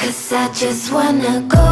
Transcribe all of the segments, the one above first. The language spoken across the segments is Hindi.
'cause I just wanna go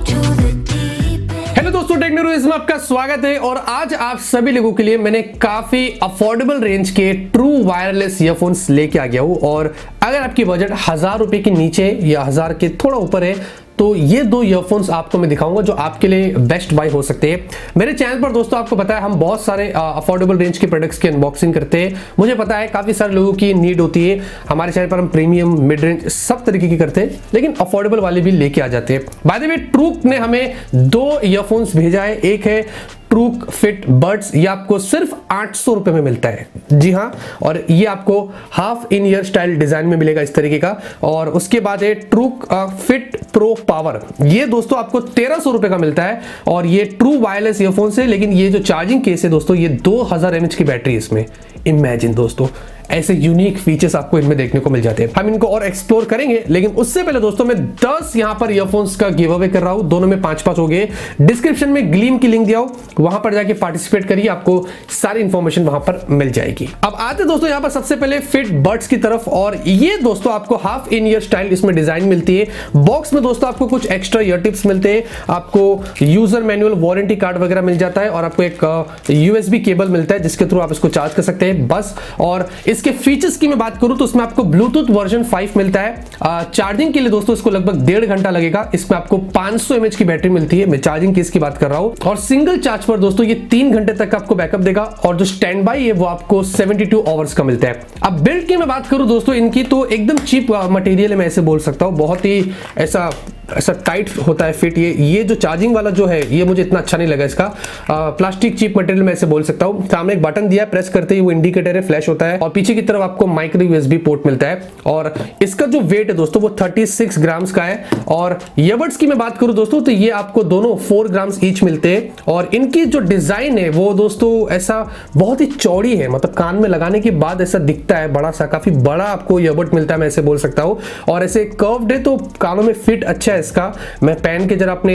to the deep end. Hello दोस्तों, टेक्नोरेविव्यू में आपका स्वागत है। और आज आप सभी लोगों के लिए मैंने काफी अफोर्डेबल रेंज के ट्रू वायरलेस ईयरफोन्स लेके आ गया हूं। और अगर आपकी बजट 1000 रुपए के नीचे या 1000 के थोड़ा ऊपर है तो ये दो ईयरफोन्स आपको मैं दिखाऊंगा जो आपके लिए बेस्ट बाय हो सकते हैं। मेरे चैनल पर दोस्तों आपको पता है हम बहुत सारे अफोर्डेबल रेंज के प्रोडक्ट्स की अनबॉक्सिंग करते हैं। मुझे पता है काफी सारे लोगों की नीड होती है। हमारे चैनल पर हम प्रीमियम, मिड रेंज सब तरीके की करते हैं, लेकिन अफोर्डेबल वाले भी लेके आ जाते हैं। बाय द वे, ट्रूक ने हमें दो ईयरफोन्स भेजा है। एक है ट्रूक फिट बड्स, ये आपको सिर्फ 800 रुपए में मिलता है। जी हाँ, और ये आपको half in year style design में मिलेगा इस तरीके का। और उसके बाद है ट्रूक फिट प्रो पावर, ये दोस्तों आपको 1300 रुपए का मिलता है। और ये ट्रू वायरलेस ईयरफोन है, लेकिन ये जो चार्जिंग केस है दोस्तों, ये 2000 mAh की बैटरी है इसमें। इमेजिन दोस्तों, ऐसे यूनिक फीचर्स आपको इनमें देखने को मिल जाते हैं। हम इनको और एक्सप्लोर करेंगे, लेकिन उससे पहले दोस्तों मैं 10 यहां पर ईयरफोन्स का गिव अवे कर रहा हूं। दोनों में 5-5 हो गए। डिस्क्रिप्शन में ग्लीम की लिंक दिया हो, वहां पर जाके पार्टिसिपेट करिए, आपको सारी इंफॉर्मेशन वहां पर मिल जाएगी। अब आते दोस्तों यहां पर सबसे पहले फिट बड्स की तरफ। और ये दोस्तों आपको हाफ इन ईयर स्टाइल इसमें डिजाइन मिलती है। बॉक्स में दोस्तों आपको कुछ एक्स्ट्रा ईयर टिप्स मिलते हैं, आपको यूजर मैनुअल, वारंटी कार्ड वगैरह मिल जाता है, और आपको एक यूएसबी केबल मिलता है जिसके थ्रू आप इसको चार्ज कर सकते हैं बस। और इसके फीचर्स की मैं बात करूं तो इसमें आपको ब्लूटूथ वर्जन 5 मिलता है। चार्जिंग के लिए दोस्तों इसको लगभग 1.5 घंटा लगेगा। इसमें आपको 500 mAh की बैटरी मिलती है। मैं चार्जिंग केस की बात कर रहा हूं। और सिंगल चार्ज पर दोस्तों ये 3 घंटे तक आपको बैकअप देगा। और जो स्टैंड बाई है वो आपको 72 आवर्स का मिलता है। अब बिल्ड की मैं बात करूं दोस्तों इनकी, तो एकदम चीप मटेरियल है, मैं ऐसे बोल सकता हूं। बहुत ही ऐसा टाइट होता है फिट। ये जो चार्जिंग वाला जो है ये मुझे इतना अच्छा नहीं लगा। इसका प्लास्टिक चीप मटेरियल मैं ऐसे बोल सकता हूं। सामने एक बटन दिया है, प्रेस करते ही वो इंडिकेटर है, फ्लैश होता है। और पीछे की तरफ आपको माइक्रो यूएसबी पोर्ट मिलता है। और इसका जो वेट है दोस्तों वो 36 ग्राम्स का है। और ईयरबड्स की मैं बात करूं दोस्तों तो ये आपको दोनों 4 ग्राम्स ईच मिलते हैं। और इनकी जो डिजाइन है वो दोस्तों ऐसा बहुत ही चौड़ी है, मतलब कान में लगाने के बाद ऐसा दिखता है बड़ा सा, काफी बड़ा आपको ईयरबड मिलता है, मैं ऐसे बोल सकता हूं। और ऐसे कर्व्ड है तो कानों में फिट अच्छा है इसका। मैं पहन के जरा अपने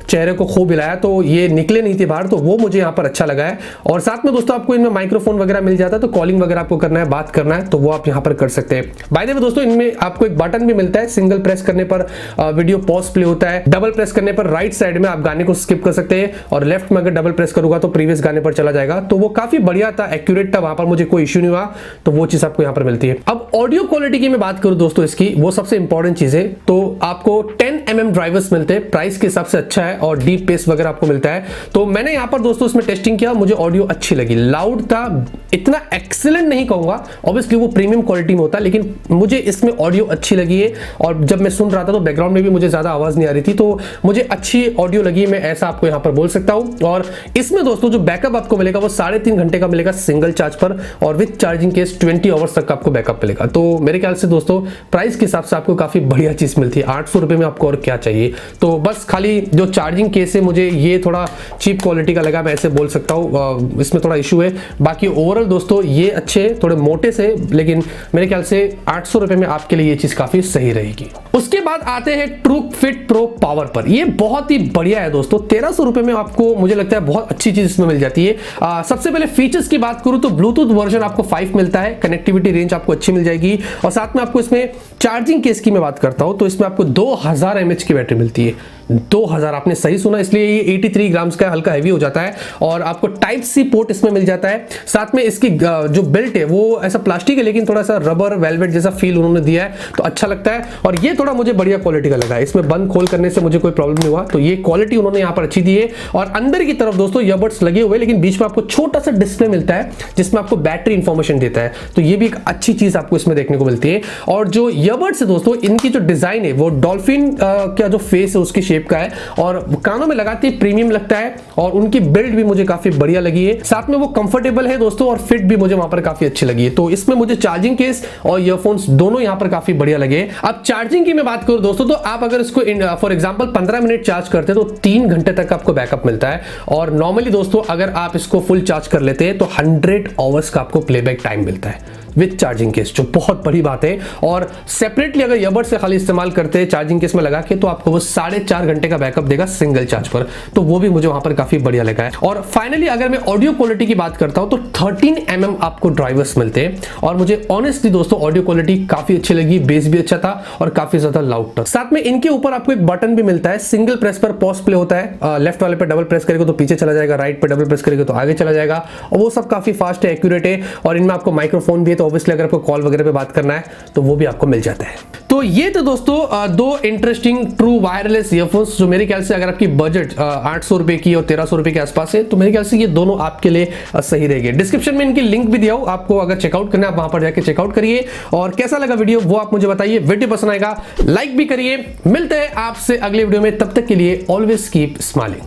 चेहरे को खूब हिलाया तो ये निकले नहीं थे बाहर, तो वो मुझे यहाँ पर अच्छा लगा है। और साथ में दोस्तों आपको इनमें माइक्रोफोन वगैरह मिल जाता है, तो कॉलिंग वगैरह आपको करना है, बात करना है तो वो आप यहाँ पर कर सकते हैं। बाय द वे दोस्तों इनमें आपको एक बटन भी मिलता है, सिंगल प्रेस करने पर वीडियो पॉज प्ले होता है, डबल प्रेस करने पर राइट साइड में आप गाने को स्किप कर सकते हैं, और लेफ्ट में अगर डबल प्रेस करूंगा तो प्रीवियस गाने पर चला जाएगा। तो वो काफी बढ़िया था, एक्यूरेट था, वहां पर मुझे कोई इश्यू नहीं हुआ। तो वो चीज आपको यहाँ पर मिलती है। अब ऑडियो क्वालिटी की मैं बात करूं दोस्तों इसकी, वो सबसे इंपॉर्टेंट चीज है। तो आपको 10 mm ड्राइवर्स मिलते हैं, प्राइस के हिसाब से अच्छा है, और डीप बेस वगैरह आपको मिलता है। तो मैंने यहाँ पर दोस्तों इसमें टेस्टिंग किया, मुझे ऑडियो अच्छी लगी। लाउड था, इतना एक्सीलेंट नहीं कहूंगा, ऑब्वियसली वो प्रीमियम क्वालिटी में होता है, लेकिन मुझे इसमें ऑडियो अच्छी लगी है। और जब मैं सुन रहा था तो बैकग्राउंड में भी मुझे ज्यादा आवाज नहीं आ रही थी, तो मुझे अच्छी ऑडियो लगी, मैं ऐसा आपको यहाँ पर बोल सकता हूँ। और इसमें दोस्तों जो बैकअप आपको मिलेगा वो 3.5 घंटे का मिलेगा सिंगल चार्ज पर, और विद चार्जिंग केस 20 आवर्स तक आपको बैकअप मिलेगा। तो मेरे ख्याल से दोस्तों प्राइस के हिसाब से आपको काफी बढ़िया चीज मिलती है। 800 रुपए में आपको और क्या चाहिए। तो बस खाली जो चार्जिंग केस है मुझे ये थोड़ा चीप क्वालिटी का लगा, मैं ऐसे बोल सकता हूँ, इसमें थोड़ा इशू है। बाकी ओवरऑल दोस्तों ये अच्छे, थोड़े मोटे से, लेकिन मेरे ख्याल से 800 रुपए में आपके लिए ये चीज काफी सही रहेगी। उसके बाद आते हैं ट्रूक फिट प्रो पावर पर। ये बहुत ही बढ़िया है दोस्तों, 1300 रुपए में आपको मुझे लगता है बहुत अच्छी चीज इसमें मिल जाती है। सबसे पहले फीचर्स की बात करूं तो ब्लूटूथ वर्जन आपको 5 मिलता है, कनेक्टिविटी रेंज आपको अच्छी मिल जाएगी। और साथ में आपको इसमें चार्जिंग केस की मैं बात करता हूं तो इसमें आपको 2000 mAh की बैटरी मिलती है। 2000, आपने सही सुना, इसलिए ये 83 ग्राम्स का हल्का हैवी हो जाता है। और आपको टाइप सी पोर्ट इसमें मिल जाता है। साथ में इसकी जो बेल्ट है वो ऐसा प्लास्टिक है, लेकिन थोड़ा सा रबर वेलवेट जैसा फील उन्होंने दिया है, तो अच्छा लगता है। और ये थोड़ा मुझे बढ़िया क्वालिटी का लगा, इसमें बंद खोल करने से मुझे कोई प्रॉब्लम नहीं हुआ, तो ये क्वालिटी उन्होंने यहाँ पर अच्छी दी है। और अंदर की तरफ दोस्तों ईयरबड्स लगे हुए, लेकिन बीच में आपको छोटा सा डिस्प्ले मिलता है जिसमें आपको बैटरी इंफॉर्मेशन देता है, तो ये भी एक अच्छी चीज आपको इसमें देखने को मिलती है। और जो ईयरबड्स है दोस्तों, इनकी जो डिजाइन है वो डॉल्फिन का जो फेस है उसकी शेप का है, और कानों में लगाते ही प्रीमियम लगता है। और उनकी बिल्ड भी मुझे काफी बढ़िया लगी है, साथ में वो कंफर्टेबल है दोस्तों, और फिट भी मुझे वहां पर काफी अच्छी लगी है। तो इसमें मुझे चार्जिंग केस और ईयरफोन्स दोनों यहाँ पर काफी बढ़िया लगे। अब चार्जिंग की मैं बात करूं दोस्तों, तो आप अगर इसको फॉर एग्जांपल 15 मिनट चार्ज करते हैं तो 3 घंटे तक आपको बैकअप मिलता है। और नॉर्मली दोस्तों अगर आप इसको फुल चार्ज कर लेते हैं तो 100 आवर्स का आपको प्लेबैक टाइम मिलता है। विद चार्जिंग केस, जो बहुत बड़ी बात है। और सेपरेटली अगर ईयरबड से खाली इस्तेमाल करते हैं चार्जिंग केस में लगा के, तो आपको वो 4.5 घंटे का बैकअप देगा सिंगल चार्ज पर, तो वो भी मुझे वहां पर काफी बढ़िया लगा है। और फाइनली अगर मैं ऑडियो क्वालिटी की बात करता हूं तो 13 mm आपको ड्राइवर्स मिलते हैं, और मुझे ऑनेस्टली दोस्तों ऑडियो क्वालिटी काफी अच्छी लगी, बेस भी अच्छा था और काफी ज्यादा लाउड था। साथ में इनके ऊपर आपको एक बटन भी मिलता है, सिंगल प्रेस पर पॉज प्ले होता है, लेफ्ट वाले पे डबल प्रेस करेगा तो पीछे चला जाएगा, राइट पे डबल प्रेस करेगा तो आगे चला जाएगा, और वो सब काफी फास्ट है, एक्यूरेट है। और इनमें आपको माइक्रोफोन भी है, तो ऑब्वियसली अगर आपको कॉल वगैरह पे बात करना है तो वो भी आपको मिल जाता है। तो ये तो दोस्तों दो इंटरेस्टिंग ट्रू वायरलेस ईयरफोन्स, जो मेरे ख्याल से अगर आपकी बजट 800 रुपए की और 1300 रुपए के आसपास है, तो मेरे ख्याल से ये दोनों आपके लिए सही रहेंगे। डिस्क्रिप्शन में इनकी लिंक भी दिया हूं, आपको अगर चेकआउट करना है आप वहां पर जाके चेकआउट करिए। और कैसा लगा वीडियो वो आप मुझे बताइए, वीडियो पसंद आएगा लाइक भी करिए। मिलते हैं आपसे अगले वीडियो में, तब तक के लिए ऑलवेज कीप स्माइलिंग।